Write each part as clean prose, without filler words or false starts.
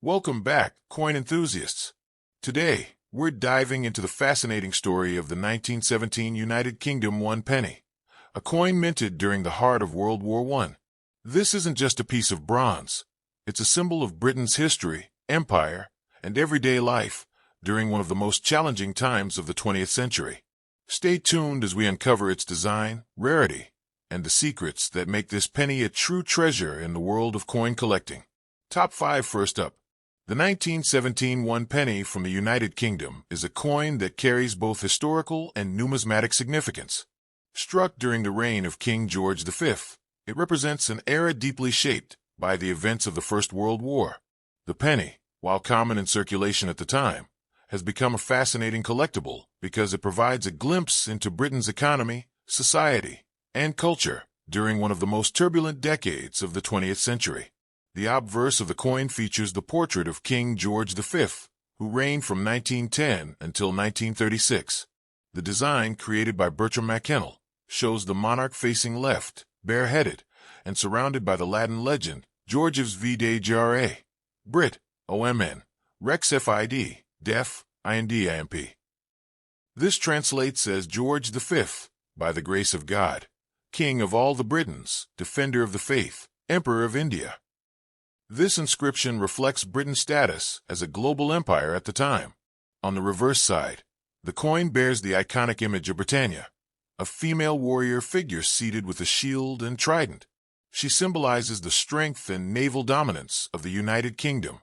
Welcome back, coin enthusiasts. Today, we're diving into the fascinating story of the 1917 United Kingdom 1 penny, a coin minted during the heart of World War I. This isn't just a piece of bronze. It's a symbol of Britain's history, empire, and everyday life during one of the most challenging times of the 20th century. Stay tuned as we uncover its design, rarity, and the secrets that make this penny a true treasure in the world of coin collecting. Top 5 first up. The 1917 1 penny from the United Kingdom is a coin that carries both historical and numismatic significance. Struck during the reign of King George V, it represents an era deeply shaped by the events of the First World War. The penny, while common in circulation at the time, has become a fascinating collectible because it provides a glimpse into Britain's economy, society, and culture during one of the most turbulent decades of the 20th century. The obverse of the coin features the portrait of King George V, who reigned from 1910 until 1936. The design, created by Bertram McKennell, shows the monarch facing left, bareheaded, and surrounded by the Latin legend, Georgius Vide Jare, Brit, OMN, Rex Fid, Def, INDIMP. This translates as George V, by the grace of God, King of all the Britons, Defender of the Faith, Emperor of India. This inscription reflects Britain's status as a global empire at the time. On the reverse side, the coin bears the iconic image of Britannia, a female warrior figure seated with a shield and trident. She symbolizes the strength and naval dominance of the United Kingdom.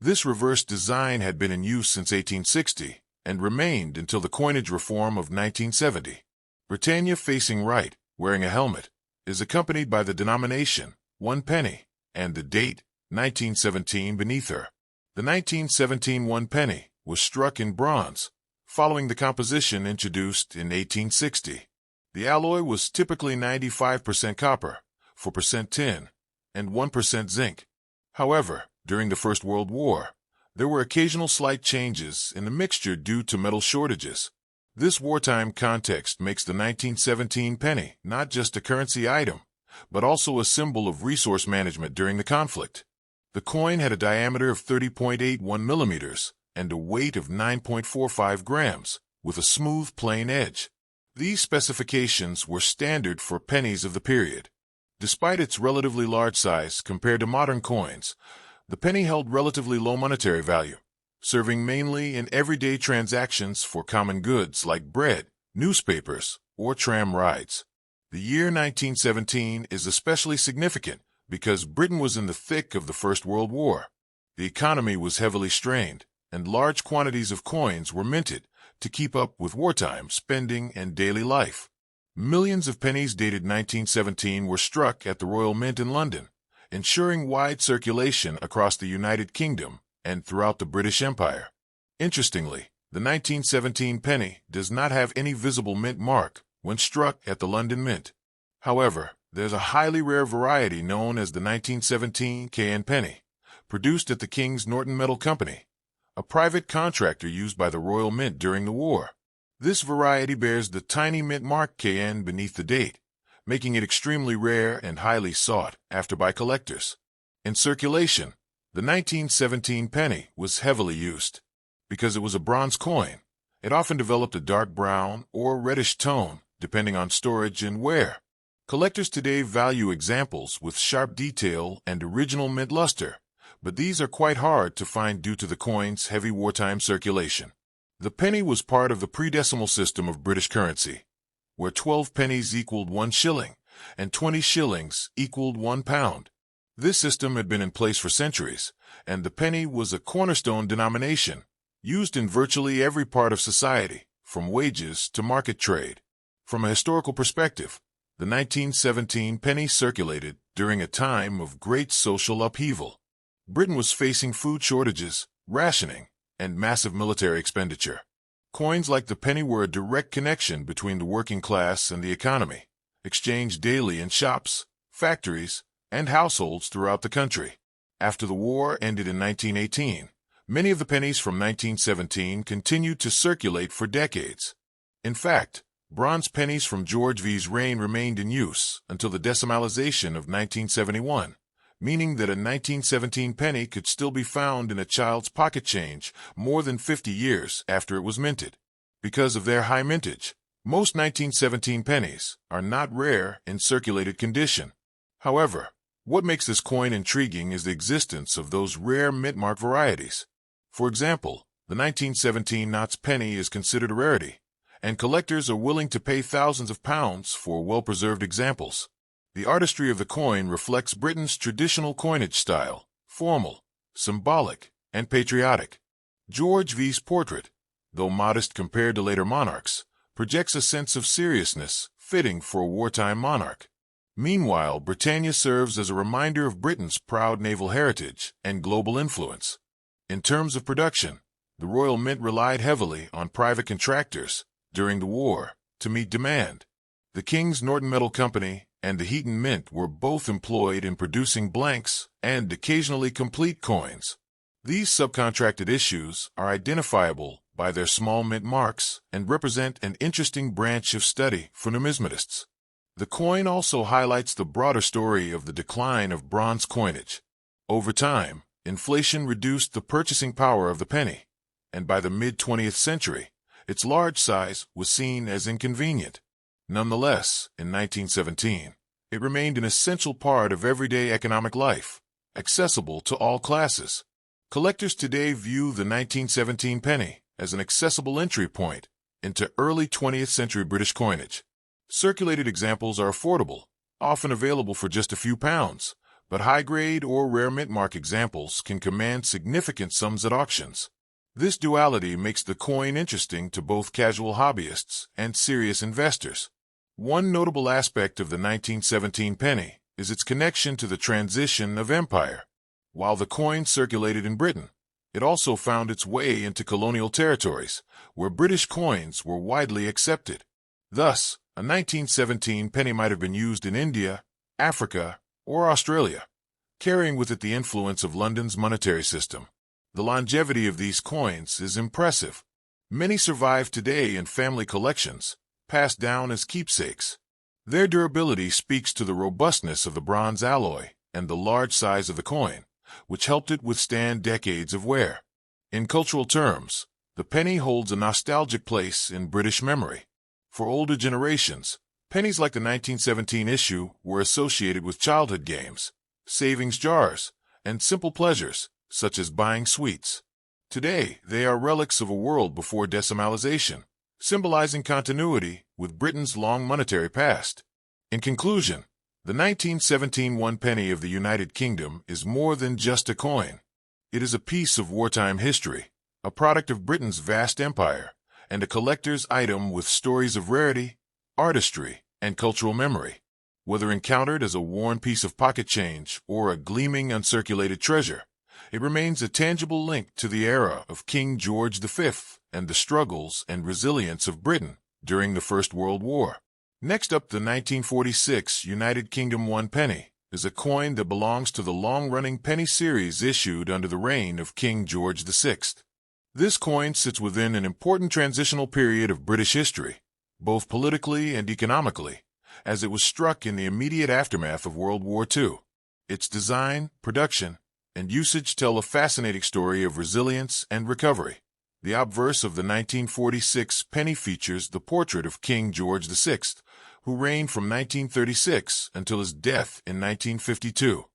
This reverse design had been in use since 1860 and remained until the coinage reform of 1970. Britannia, facing right, wearing a helmet, is accompanied by the denomination 1 penny and the date 1917 beneath her. The 1917 1 penny was struck in bronze, following the composition introduced in 1860. The alloy was typically 95% copper, 4% tin, and 1% zinc. However, during the First World War, there were occasional slight changes in the mixture due to metal shortages. This wartime context makes the 1917 penny not just a currency item, but also a symbol of resource management during the conflict. The coin had a diameter of 30.81 millimeters and a weight of 9.45 grams, with a smooth, plain edge. These specifications were standard for pennies of the period. Despite its relatively large size compared to modern coins, the penny held relatively low monetary value, serving mainly in everyday transactions for common goods like bread, newspapers, or tram rides. The year 1917 is especially significant because Britain was in the thick of the First World War. The economy was heavily strained, and large quantities of coins were minted to keep up with wartime spending and daily life. Millions of pennies dated 1917 were struck at the Royal Mint in London, ensuring wide circulation across the United Kingdom and throughout the British Empire. Interestingly, the 1917 penny does not have any visible mint mark when struck at the London Mint. However, there's a highly rare variety known as the 1917 KN penny, produced at the King's Norton Metal Company, a private contractor used by the Royal Mint during the war. This variety bears the tiny mint mark KN beneath the date, making it extremely rare and highly sought after by collectors. In circulation, the 1917 penny was heavily used. Because it was a bronze coin, it often developed a dark brown or reddish tone, depending on storage and wear. Collectors today value examples with sharp detail and original mint luster, but these are quite hard to find due to the coin's heavy wartime circulation. The penny was part of the pre-decimal system of British currency, where 12 pennies equaled 1 shilling and 20 shillings equaled 1 pound. This system had been in place for centuries, and the penny was a cornerstone denomination, used in virtually every part of society, from wages to market trade. From a historical perspective, the 1917 penny circulated during a time of great social upheaval. Britain was facing food shortages, rationing, and massive military expenditure. Coins like the penny were a direct connection between the working class and the economy, exchanged daily in shops, factories, and households throughout the country. After the war ended in 1918, many of the pennies from 1917 continued to circulate for decades. In fact, bronze pennies from George V's reign remained in use until the decimalization of 1971, meaning that a 1917 penny could still be found in a child's pocket change more than 50 years after it was minted. Because of their high mintage, most 1917 pennies are not rare in circulated condition. However, what makes this coin intriguing is the existence of those rare mint-mark varieties. For example, the 1917 Knots penny is considered a rarity, and collectors are willing to pay thousands of pounds for well-preserved examples. The artistry of the coin reflects Britain's traditional coinage style, formal, symbolic, and patriotic. George V's portrait, though modest compared to later monarchs, projects a sense of seriousness fitting for a wartime monarch. Meanwhile, Britannia serves as a reminder of Britain's proud naval heritage and global influence. In terms of production, the Royal Mint relied heavily on private contractors during the war to meet demand. The King's Norton Metal Company and the Heaton Mint were both employed in producing blanks and occasionally complete coins. These subcontracted issues are identifiable by their small mint marks and represent an interesting branch of study for numismatists. The coin also highlights the broader story of the decline of bronze coinage. Over time, inflation reduced the purchasing power of the penny, and by the mid-20th century, its large size was seen as inconvenient. Nonetheless, in 1917, it remained an essential part of everyday economic life, accessible to all classes. Collectors today view the 1917 penny as an accessible entry point into early 20th century British coinage. Circulated examples are affordable, often available for just a few pounds, but high-grade or rare mint-mark examples can command significant sums at auctions. This duality makes the coin interesting to both casual hobbyists and serious investors. One notable aspect of the 1917 penny is its connection to the transition of empire. While the coin circulated in Britain, it also found its way into colonial territories, where British coins were widely accepted. Thus, a 1917 penny might have been used in India, Africa, or Australia, carrying with it the influence of London's monetary system. The longevity of these coins is impressive. Many survive today in family collections, passed down as keepsakes. Their durability speaks to the robustness of the bronze alloy and the large size of the coin, which helped it withstand decades of wear. In cultural terms, the penny holds a nostalgic place in British memory. For older generations, pennies like the 1917 issue were associated with childhood games, savings jars, and simple pleasures, such as buying sweets. Today, they are relics of a world before decimalization, symbolizing continuity with Britain's long monetary past. In conclusion, the 1917 one penny of the United Kingdom is more than just a coin. It is a piece of wartime history, a product of Britain's vast empire, and a collector's item with stories of rarity, artistry, and cultural memory. Whether encountered as a worn piece of pocket change or a gleaming uncirculated treasure, it remains a tangible link to the era of King George V and the struggles and resilience of Britain during the First World War. Next up, the 1946 United Kingdom one penny is a coin that belongs to the long-running penny series issued under the reign of King George VI. This coin sits within an important transitional period of British history, both politically and economically, as it was struck in the immediate aftermath of World War II. Its design, production, and usage tell a fascinating story of resilience and recovery. The obverse of the 1946 penny features the portrait of King George VI, who reigned from 1936 until his death in 1952.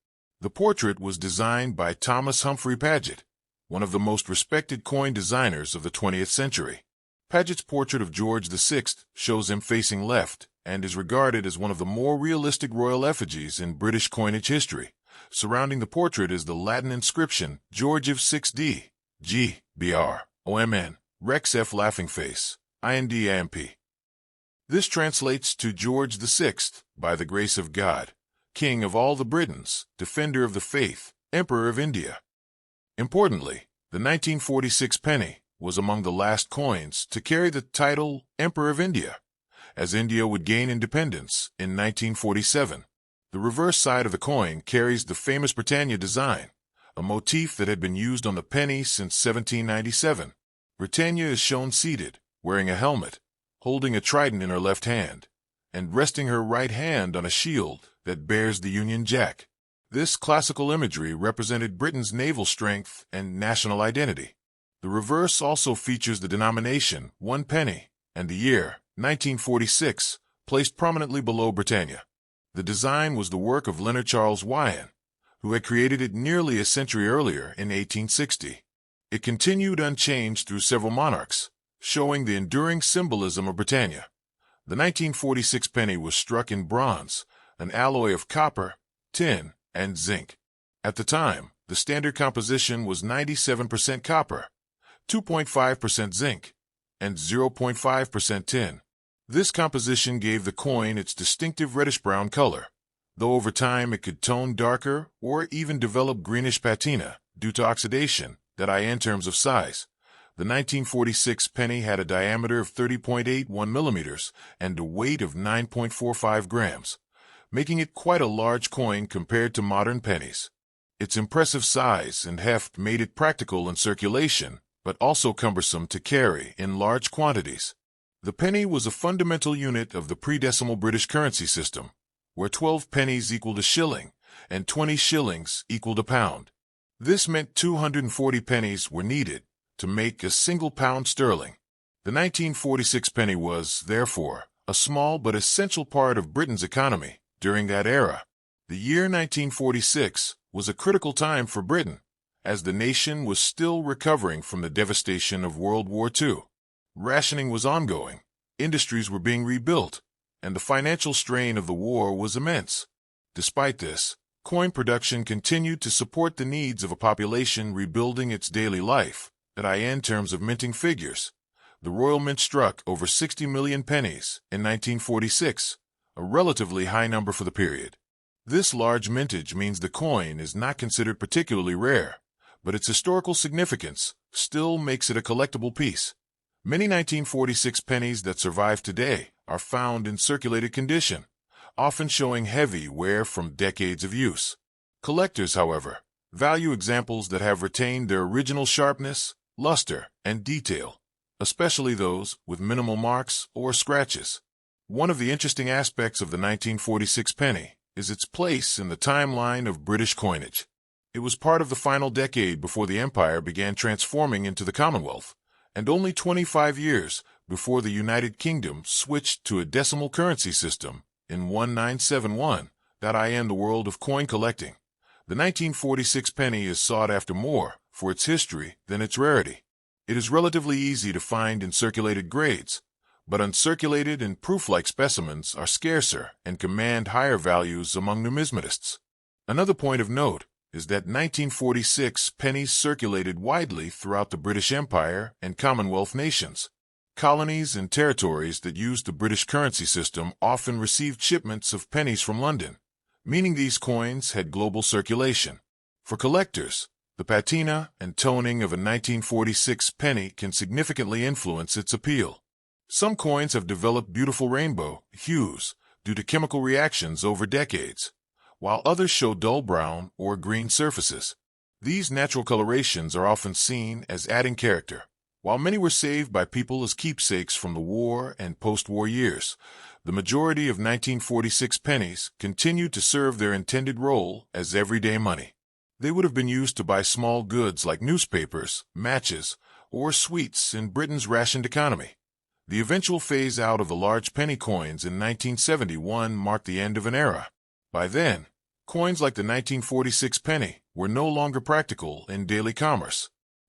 The portrait was designed by Thomas Humphrey Paget, one of the most respected coin designers of the 20th century. Paget's portrait of George VI shows him facing left and is regarded as one of the more realistic royal effigies in British coinage history. Surrounding the portrait is the Latin inscription Georgiv 6D, G, BR, OMN, Rex F laughing face, IND AMP. This translates to George VI, by the grace of God, King of all the Britons, Defender of the Faith, Emperor of India. Importantly, the 1946 penny was among the last coins to carry the title Emperor of India, as India would gain independence in 1947. The reverse side of the coin carries the famous Britannia design, a motif that had been used on the penny since 1797. Britannia is shown seated, wearing a helmet, holding a trident in her left hand, and resting her right hand on a shield that bears the Union Jack. This classical imagery represented Britain's naval strength and national identity. The reverse also features the denomination, 1 penny, and the year, 1946, placed prominently below Britannia. The design was the work of Leonard Charles Wyon, who had created it nearly a century earlier in 1860. It continued unchanged through several monarchs, showing the enduring symbolism of Britannia. The 1946 penny was struck in bronze, an alloy of copper, tin, and zinc. At the time, the standard composition was 97% copper, 2.5% zinc, and 0.5% tin. This composition gave the coin its distinctive reddish-brown color, though over time it could tone darker or even develop greenish patina due to oxidation, that in terms of size. The 1946 penny had a diameter of 30.81 millimeters and a weight of 9.45 grams, making it quite a large coin compared to modern pennies. Its impressive size and heft made it practical in circulation, but also cumbersome to carry in large quantities. The penny was a fundamental unit of the pre-decimal British currency system, where 12 pennies equaled a shilling and 20 shillings equaled a pound. This meant 240 pennies were needed to make a single pound sterling. The 1946 penny was, therefore, a small but essential part of Britain's economy during that era. The year 1946 was a critical time for Britain, as the nation was still recovering from the devastation of World War II. Rationing was ongoing, industries were being rebuilt, and the financial strain of the war was immense. Despite this, coin production continued to support the needs of a population rebuilding its daily life, in terms of minting figures. The Royal Mint struck over 60 million pennies in 1946, a relatively high number for the period. This large mintage means the coin is not considered particularly rare, but its historical significance still makes it a collectible piece. Many 1946 pennies that survive today are found in circulated condition, often showing heavy wear from decades of use. Collectors, however, value examples that have retained their original sharpness, luster, and detail, especially those with minimal marks or scratches. One of the interesting aspects of the 1946 penny is its place in the timeline of British coinage. It was part of the final decade before the Empire began transforming into the Commonwealth, and only 25 years before the United Kingdom switched to a decimal currency system in 1971, in the world of coin collecting. The 1946 penny is sought after more for its history than its rarity. It is relatively easy to find in circulated grades, but uncirculated and proof-like specimens are scarcer and command higher values among numismatists. Another point of note is that 1946 pennies circulated widely throughout the British Empire and Commonwealth nations. Colonies and territories that used the British currency system often received shipments of pennies from London, meaning these coins had global circulation. For collectors, the patina and toning of a 1946 penny can significantly influence its appeal. Some coins have developed beautiful rainbow hues due to chemical reactions over decades, while others show dull brown or green surfaces. These natural colorations are often seen as adding character. While many were saved by people as keepsakes from the war and post-war years, the majority of 1946 pennies continued to serve their intended role as everyday money. They would have been used to buy small goods like newspapers, matches, or sweets in Britain's rationed economy. The eventual phase-out of the large penny coins in 1971 marked the end of an era. By then, coins like the 1946 penny were no longer practical in daily commerce.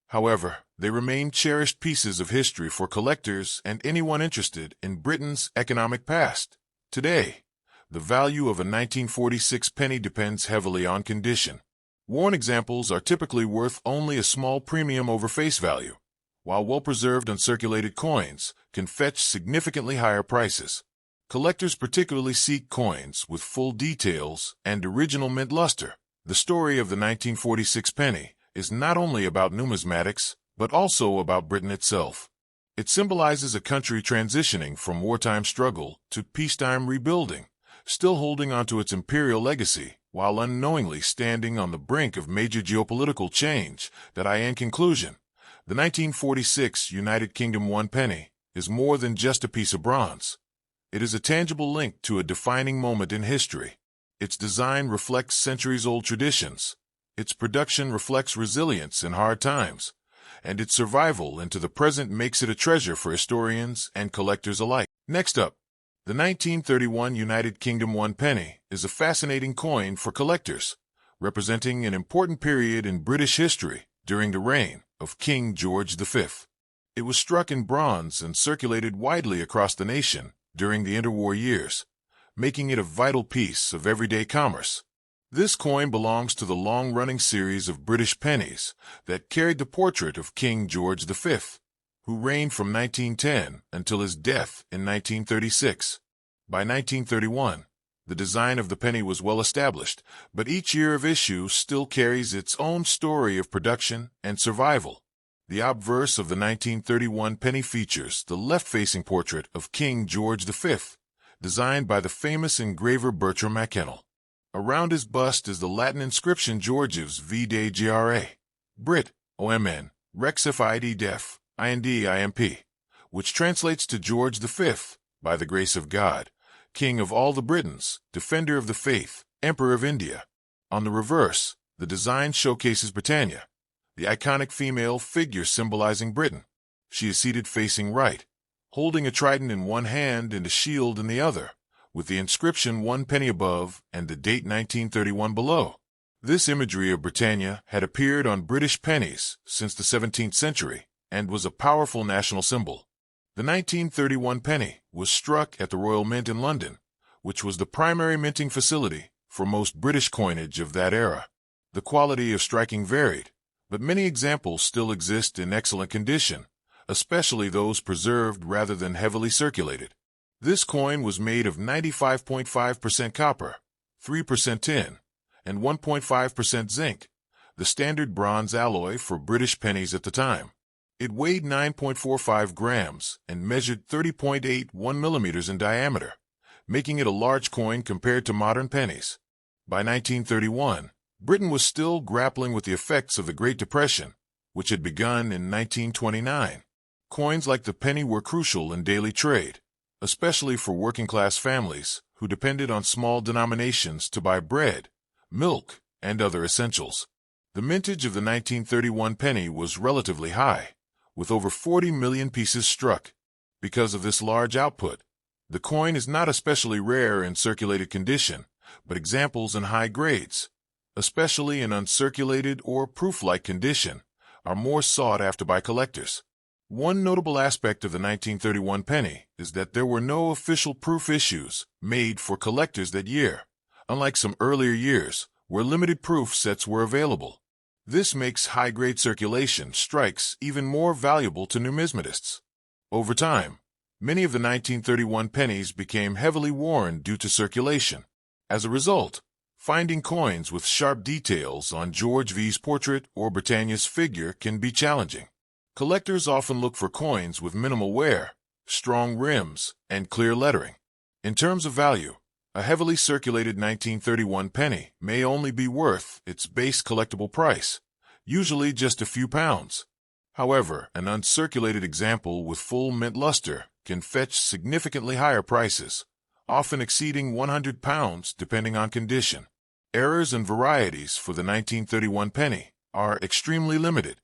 However, they remain cherished pieces of history for collectors and anyone interested in Britain's economic past. Today, the value of a 1946 penny depends heavily on condition. Worn examples are typically worth only a small premium over face value, while well-preserved uncirculated coins can fetch significantly higher prices. Collectors particularly seek coins with full details and original mint luster. The story of the 1946 penny is not only about numismatics, but also about Britain itself. It symbolizes a country transitioning from wartime struggle to peacetime rebuilding, still holding onto its imperial legacy, while unknowingly standing on the brink of major geopolitical change. In conclusion, the 1946 United Kingdom 1 penny is more than just a piece of bronze. It is a tangible link to a defining moment in history. Its design reflects centuries-old traditions. Its production reflects resilience in hard times, and its survival into the present makes it a treasure for historians and collectors alike. Next up, the 1931 United Kingdom 1 penny is a fascinating coin for collectors, representing an important period in British history during the reign of King George V. It was struck in bronze and circulated widely across the nation during the interwar years, making it a vital piece of everyday commerce. This coin belongs to the long-running series of British pennies that carried the portrait of King George V, who reigned from 1910 until his death in 1936. By 1931, the design of the penny was well established, but each year of issue still carries its own story of production and survival. The obverse of the 1931 penny features the left-facing portrait of King George V, designed by the famous engraver Bertram Mackennal. Around his bust is the Latin inscription Georgius Vide Gra. Brit, OMN, Rexif Def, IND which translates to George V, by the grace of God, King of all the Britons, Defender of the Faith, Emperor of India. On the reverse, the design showcases Britannia, the iconic female figure symbolizing Britain. She is seated facing right, holding a trident in one hand and a shield in the other, with the inscription 1 penny above and the date 1931 below. This imagery of Britannia had appeared on British pennies since the 17th century and was a powerful national symbol. The 1931 penny was struck at the Royal Mint in London, which was the primary minting facility for most British coinage of that era. The quality of striking varied, but many examples still exist in excellent condition, especially those preserved rather than heavily circulated. This coin was made of 95.5% copper, 3% tin, and 1.5% zinc, the standard bronze alloy for British pennies at the time. It weighed 9.45 grams and measured 30.81 millimeters in diameter, making it a large coin compared to modern pennies. By 1931, Britain was still grappling with the effects of the Great Depression, which had begun in 1929. Coins like the penny were crucial in daily trade, especially for working-class families who depended on small denominations to buy bread, milk, and other essentials. The mintage of the 1931 penny was relatively high, with over 40 million pieces struck. Because of this large output, the coin is not especially rare in circulated condition, but examples in high grades, especially in uncirculated or proof-like condition, are more sought after by collectors. One notable aspect of the 1931 penny is that there were no official proof issues made for collectors that year, unlike some earlier years where limited proof sets were available. This makes high-grade circulation strikes even more valuable to numismatists. Over time, many of the 1931 pennies became heavily worn due to circulation. As a result, finding coins with sharp details on George V's portrait or Britannia's figure can be challenging. Collectors often look for coins with minimal wear, strong rims, and clear lettering. In terms of value, a heavily circulated 1931 penny may only be worth its base collectible price, usually just a few pounds. However, an uncirculated example with full mint luster can fetch significantly higher prices, often exceeding £100 depending on condition. Errors and varieties for the 1931 penny are extremely limited.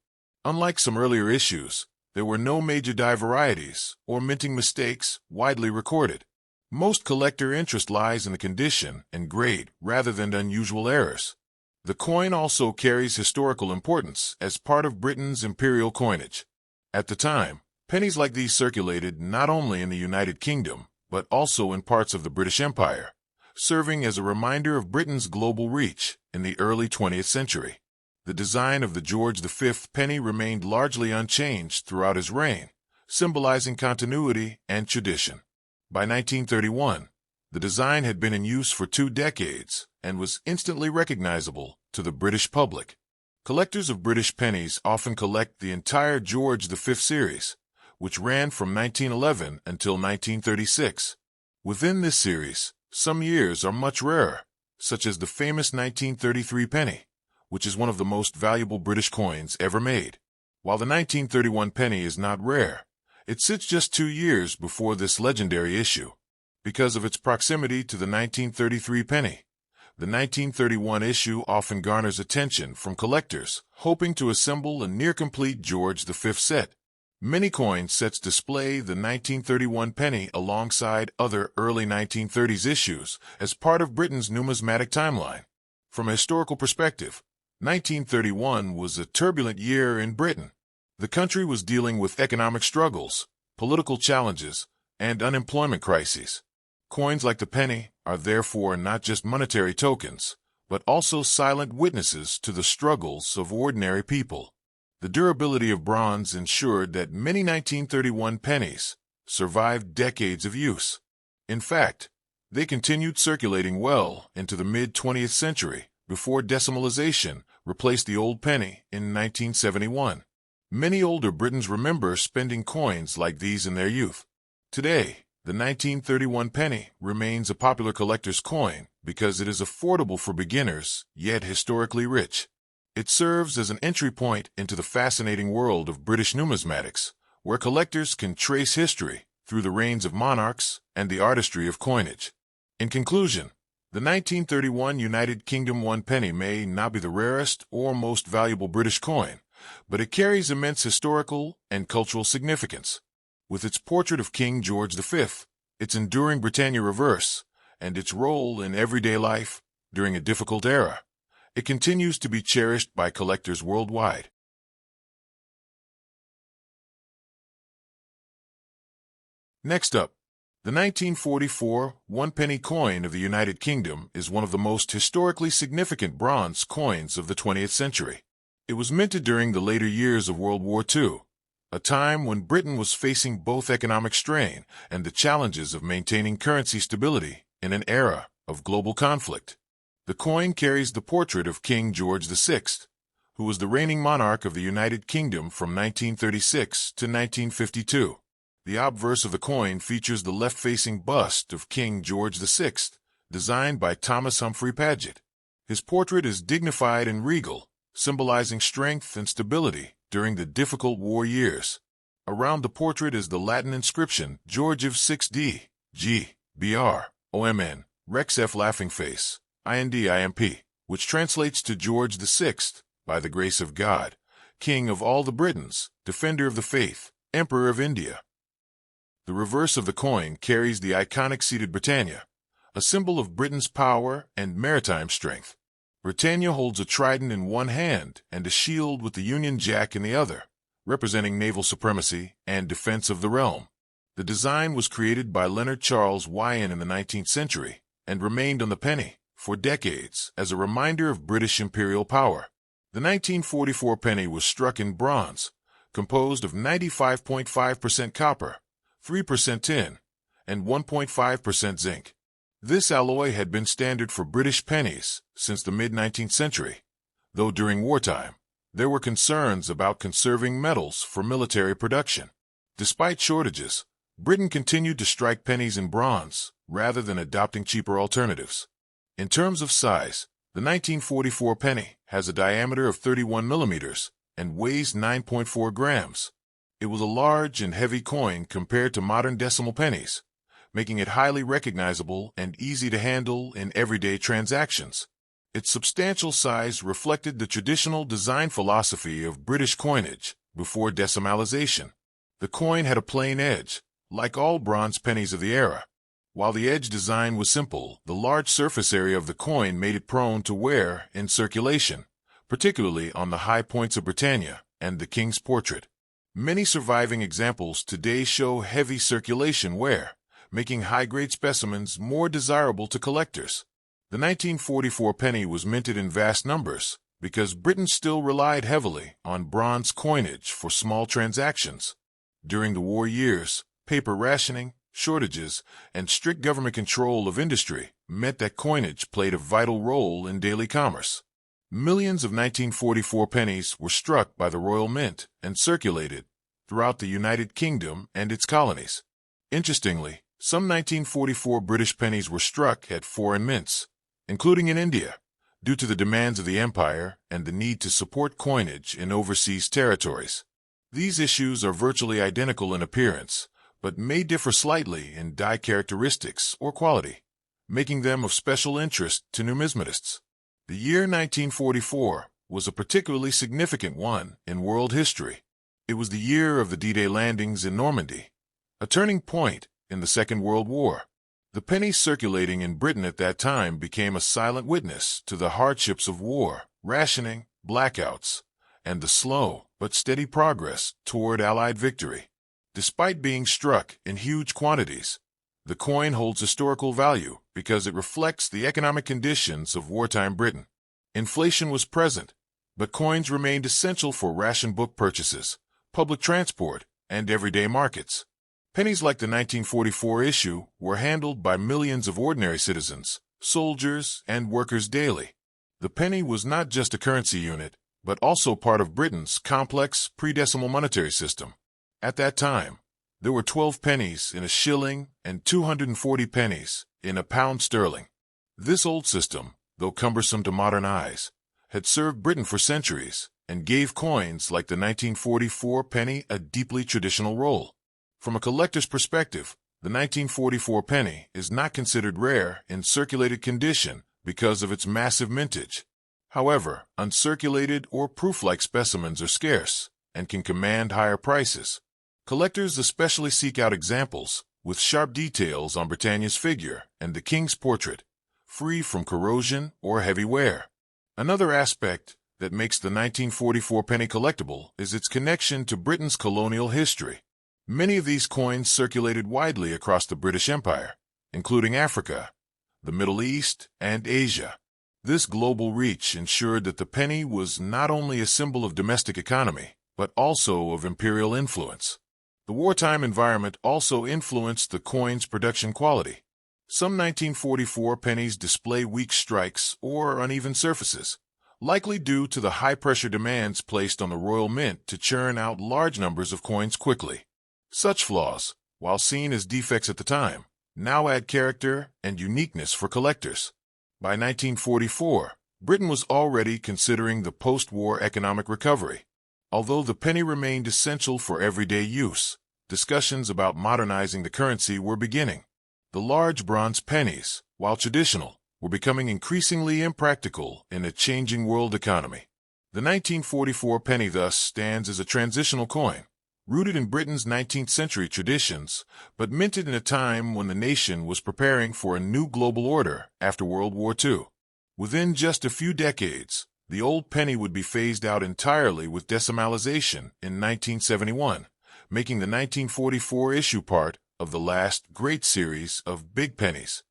Unlike some earlier issues, there were no major die varieties or minting mistakes widely recorded. Most collector interest lies in the condition and grade rather than unusual errors. The coin also carries historical importance as part of Britain's imperial coinage. At the time, pennies like these circulated not only in the United Kingdom, but also in parts of the British Empire, serving as a reminder of Britain's global reach in the early 20th century. The design of the George V penny remained largely unchanged throughout his reign, symbolizing continuity and tradition. By 1931, the design had been in use for 2 decades and was instantly recognizable to the British public. Collectors of British pennies often collect the entire George V series, which ran from 1911 until 1936. Within this series, some years are much rarer, such as the famous 1933 penny, which is one of the most valuable British coins ever made. While the 1931 penny is not rare, it sits just 2 years before this legendary issue. Because of its proximity to the 1933 penny, The 1931 issue often garners attention from collectors hoping to assemble a near-complete George V set. Many coin sets display the 1931 penny alongside other early 1930s issues as part of Britain's numismatic timeline. From a historical perspective, 1931 was a turbulent year in Britain. The country was dealing with economic struggles, political challenges, and unemployment crises. Coins like the penny are therefore not just monetary tokens, but also silent witnesses to the struggles of ordinary people. The durability of bronze ensured that many 1931 pennies survived decades of use. In fact, they continued circulating well into the mid-20th century before decimalization replaced the old penny in 1971. Many older Britons remember spending coins like these in their youth. Today, the 1931 penny remains a popular collector's coin because it is affordable for beginners, yet historically rich. It serves as an entry point into the fascinating world of British numismatics, where collectors can trace history through the reigns of monarchs and the artistry of coinage. In conclusion, the 1931 United Kingdom 1 penny may not be the rarest or most valuable British coin, but it carries immense historical and cultural significance. With its portrait of King George V, its enduring Britannia reverse, and its role in everyday life during a difficult era, it continues to be cherished by collectors worldwide. Next up, the 1944 one-penny coin of the United Kingdom is one of the most historically significant bronze coins of the 20th century. It was minted during the later years of World War II, a time when Britain was facing both economic strain and the challenges of maintaining currency stability in an era of global conflict. The coin carries the portrait of King George VI, who was the reigning monarch of the United Kingdom from 1936 to 1952. The obverse of the coin features the left-facing bust of King George VI, designed by Thomas Humphrey Paget. His portrait is dignified and regal, symbolizing strength and stability during the difficult war years. Around the portrait is the Latin inscription Georgiv 6D, G, BR, OMN, Rex F laughing face, INDIMP, which translates to George VI, by the grace of God, King of all the Britons, Defender of the Faith, Emperor of India. The reverse of the coin carries the iconic seated Britannia, a symbol of Britain's power and maritime strength. Britannia holds a trident in one hand and a shield with the Union Jack in the other, representing naval supremacy and defense of the realm. The design was created by Leonard Charles Wyon in the 19th century and remained on the penny for decades as a reminder of British imperial power. The 1944 penny was struck in bronze, composed of 95.5% copper, 3% tin, and 1.5% zinc. This alloy had been standard for British pennies since the mid-19th century, though during wartime, there were concerns about conserving metals for military production. Despite shortages, Britain continued to strike pennies in bronze rather than adopting cheaper alternatives. In terms of size, the 1944 penny has a diameter of 31 millimeters and weighs 9.4 grams. It was a large and heavy coin compared to modern decimal pennies, making it highly recognizable and easy to handle in everyday transactions. Its substantial size reflected the traditional design philosophy of British coinage before decimalization. The coin had a plain edge, like all bronze pennies of the era. While the edge design was simple, the large surface area of the coin made it prone to wear in circulation, particularly on the high points of Britannia and the king's portrait. Many surviving examples today show heavy circulation wear, making high-grade specimens more desirable to collectors. The 1944 penny was minted in vast numbers because Britain still relied heavily on bronze coinage for small transactions. During the war years, paper rationing, shortages, and strict government control of industry meant that coinage played a vital role in daily commerce. Millions of 1944 pennies were struck by the Royal Mint and circulated throughout the United Kingdom and its colonies. Interestingly, some 1944 British pennies were struck at foreign mints, including in India, due to the demands of the empire and the need to support coinage in overseas territories. These issues are virtually identical in appearance, but may differ slightly in die characteristics or quality. making them of special interest to numismatists. The year 1944 was a particularly significant one in world history. It was the year of the D-Day landings in Normandy, a turning point in the Second World War. The penny circulating in Britain at that time became a silent witness to the hardships of war, rationing, blackouts, and the slow but steady progress toward Allied victory. Despite being struck in huge quantities, the coin holds historical value because it reflects the economic conditions of wartime Britain. Inflation was present, but coins remained essential for ration book purchases, public transport, and everyday markets. Pennies like the 1944 issue were handled by millions of ordinary citizens, soldiers, and workers daily. The penny was not just a currency unit, but also part of Britain's complex pre-decimal monetary system. At that time, there were 12 pennies in a shilling and 240 pennies in a pound sterling. This old system, though cumbersome to modern eyes, had served Britain for centuries and gave coins like the 1944 penny a deeply traditional role. From a collector's perspective, the 1944 penny is not considered rare in circulated condition because of its massive mintage. However, uncirculated or proof-like specimens are scarce and can command higher prices. Collectors especially seek out examples with sharp details on Britannia's figure and the king's portrait, free from corrosion or heavy wear. Another aspect that makes the 1944 penny collectible is its connection to Britain's colonial history. Many of these coins circulated widely across the British Empire, including Africa, the Middle East, and Asia. This global reach ensured that the penny was not only a symbol of domestic economy, but also of imperial influence. The wartime environment also influenced the coin's production quality. Some 1944 pennies display weak strikes or uneven surfaces, likely due to the high-pressure demands placed on the Royal Mint to churn out large numbers of coins quickly. Such flaws, while seen as defects at the time, now add character and uniqueness for collectors. By 1944, Britain was already considering the post-war economic recovery. Although the penny remained essential for everyday use, discussions about modernizing the currency were beginning. The large bronze pennies, while traditional, were becoming increasingly impractical in a changing world economy. The 1944 penny thus stands as a transitional coin, rooted in Britain's 19th century traditions, but minted in a time when the nation was preparing for a new global order after World War II. Within just a few decades, the old penny would be phased out entirely with decimalization in 1971, making the 1944 issue part of the last great series of big pennies.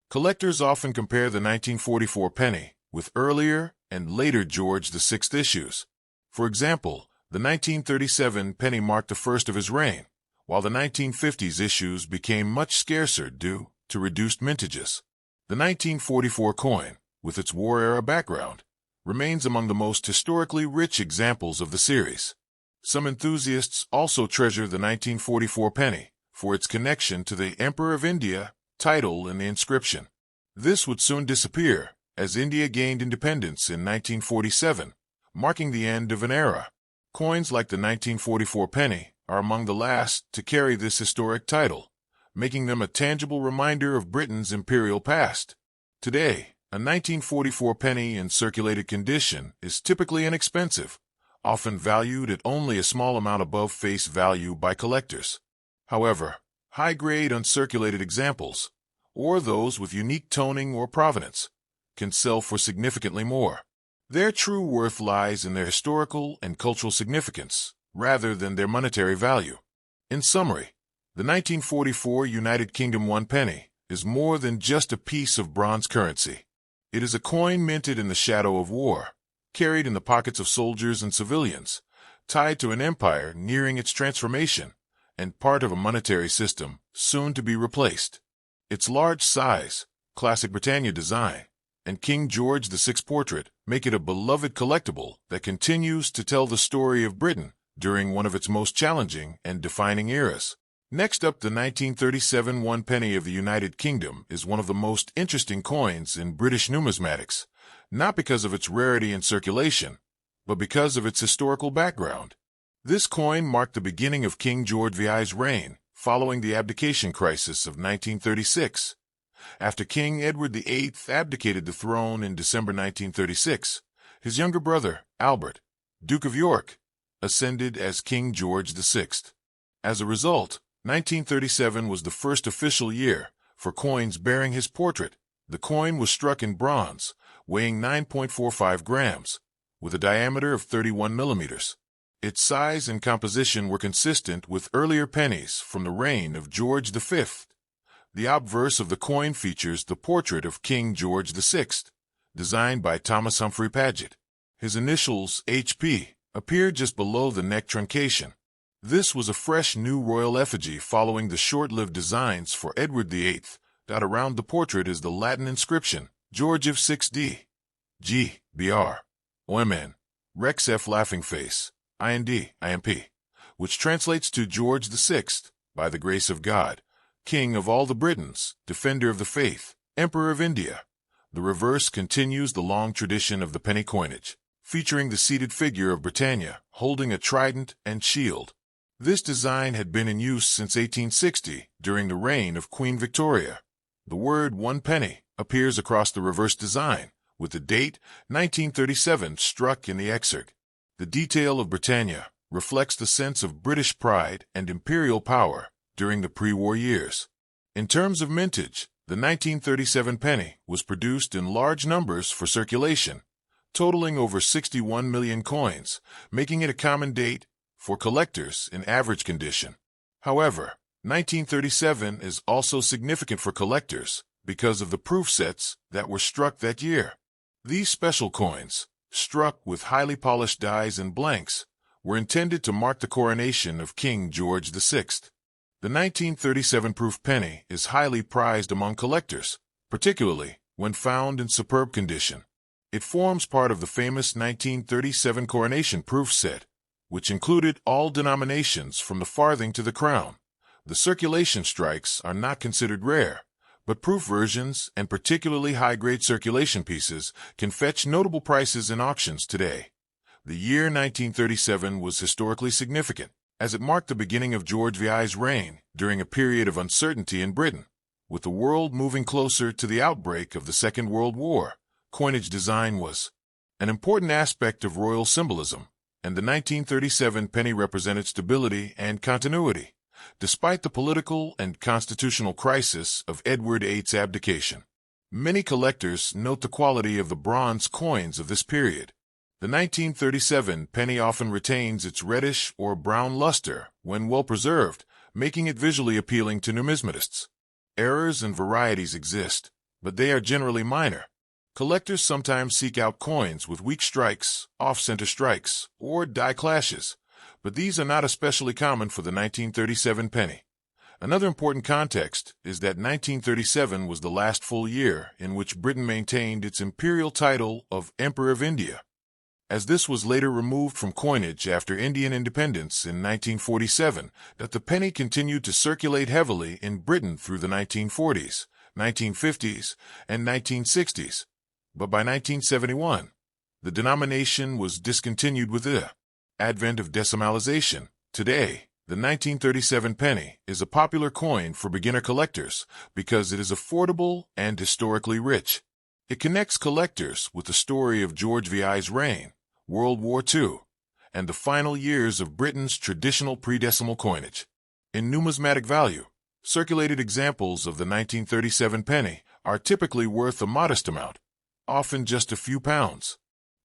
Collectors often compare the 1944 penny with earlier and later George VI issues. For example, the 1937 penny marked the first of his reign, while the 1950s issues became much scarcer due to reduced mintages. The 1944 coin, with its war-era background, remains among the most historically rich examples of the series. Some enthusiasts also treasure the 1944 penny for its connection to the Emperor of India title in the inscription. This would soon disappear as India gained independence in 1947, marking the end of an era. Coins like the 1944 penny are among the last to carry this historic title, making them a tangible reminder of Britain's imperial past. Today, a 1944 penny in circulated condition is typically inexpensive, often valued at only a small amount above face value by collectors. However, high-grade uncirculated examples, or those with unique toning or provenance, can sell for significantly more. Their true worth lies in their historical and cultural significance, rather than their monetary value. In summary, the 1944 United Kingdom 1 penny is more than just a piece of bronze currency. It is a coin minted in the shadow of war, carried in the pockets of soldiers and civilians, tied to an empire nearing its transformation, and part of a monetary system soon to be replaced. Its large size, classic Britannia design, and King George VI portrait make it a beloved collectible that continues to tell the story of Britain during one of its most challenging and defining eras. Next up, the 1937 one penny of the United Kingdom is one of the most interesting coins in British numismatics, not because of its rarity and circulation, but because of its historical background. This coin marked the beginning of King George VI's reign following the abdication crisis of 1936, After King Edward VIII abdicated the throne in December 1936, his younger brother, Albert, Duke of York, ascended as King George VI. As a result, 1937 was the first official year for coins bearing his portrait. The coin was struck in bronze, weighing 9.45 grams, with a diameter of 31 millimeters. Its size and composition were consistent with earlier pennies from the reign of George V. The obverse of the coin features the portrait of King George VI, designed by Thomas Humphrey Paget. His initials, HP, appeared just below the neck truncation. This was a fresh new royal effigy following the short-lived designs for Edward VIII. Around the portrait is the Latin inscription, George of 6D, G, BR, OMN, Rex F laughing face, IND, IMP, which translates to George VI, by the grace of God, King of all the Britons, Defender of the Faith, Emperor of India. The reverse continues the long tradition of the penny coinage, featuring the seated figure of Britannia holding a trident and shield. This design had been in use since 1860 during the reign of Queen Victoria. The word 1 penny appears across the reverse design, with the date 1937 struck in the exarch. The detail of Britannia reflects the sense of British pride and imperial power during the pre-war years. In terms of mintage, the 1937 penny was produced in large numbers for circulation, totaling over 61 million coins, making it a common date for collectors in average condition. However, 1937 is also significant for collectors because of the proof sets that were struck that year. These special coins, struck with highly polished dies and blanks, were intended to mark the coronation of King George VI. The 1937 proof penny is highly prized among collectors, particularly when found in superb condition. It forms part of the famous 1937 coronation proof set, which included all denominations from the farthing to the crown. The circulation strikes are not considered rare, but proof versions and particularly high-grade circulation pieces can fetch notable prices in auctions today. The year 1937 was historically significant, as it marked the beginning of George VI's reign during a period of uncertainty in Britain. With the world moving closer to the outbreak of the Second World War, coinage design was an important aspect of royal symbolism, and the 1937 penny represented stability and continuity, despite the political and constitutional crisis of Edward VIII's abdication. Many collectors note the quality of the bronze coins of this period. The 1937 penny often retains its reddish or brown luster when well preserved, making it visually appealing to numismatists. Errors and varieties exist, but they are generally minor. Collectors sometimes seek out coins with weak strikes, off-center strikes, or die clashes, but these are not especially common for the 1937 penny. Another important context is that 1937 was the last full year in which Britain maintained its imperial title of Emperor of India. As this was later removed from coinage after Indian independence in 1947, that the penny continued to circulate heavily in Britain through the 1940s, 1950s, and 1960s. But by 1971, the denomination was discontinued with the advent of decimalization. Today, the 1937 penny is a popular coin for beginner collectors because it is affordable and historically rich. It connects collectors with the story of George VI's reign, World War II, and the final years of Britain's traditional pre-decimal coinage. In numismatic value, circulated examples of the 1937 penny are typically worth a modest amount, often just a few pounds.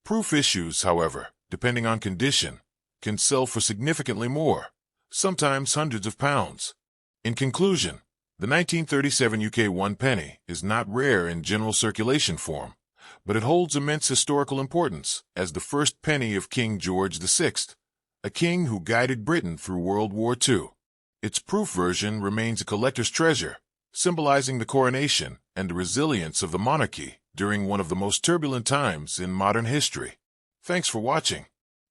Proof issues, however, depending on condition, can sell for significantly more, sometimes hundreds of pounds. In conclusion, the 1937 UK 1 penny is not rare in general circulation form, but it holds immense historical importance as the first penny of King George VI, a king who guided Britain through World War II. Its proof version remains a collector's treasure, symbolizing the coronation and the resilience of the monarchy during one of the most turbulent times in modern history. Thanks for watching.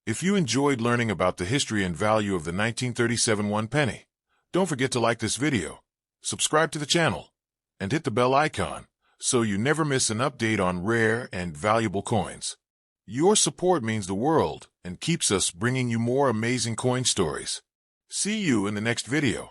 If you enjoyed learning about the history and value of the 1937 1 penny, don't forget to like this video, subscribe to the channel, and hit the bell icon so you never miss an update on rare and valuable coins. Your support means the world and keeps us bringing you more amazing coin stories. See you in the next video.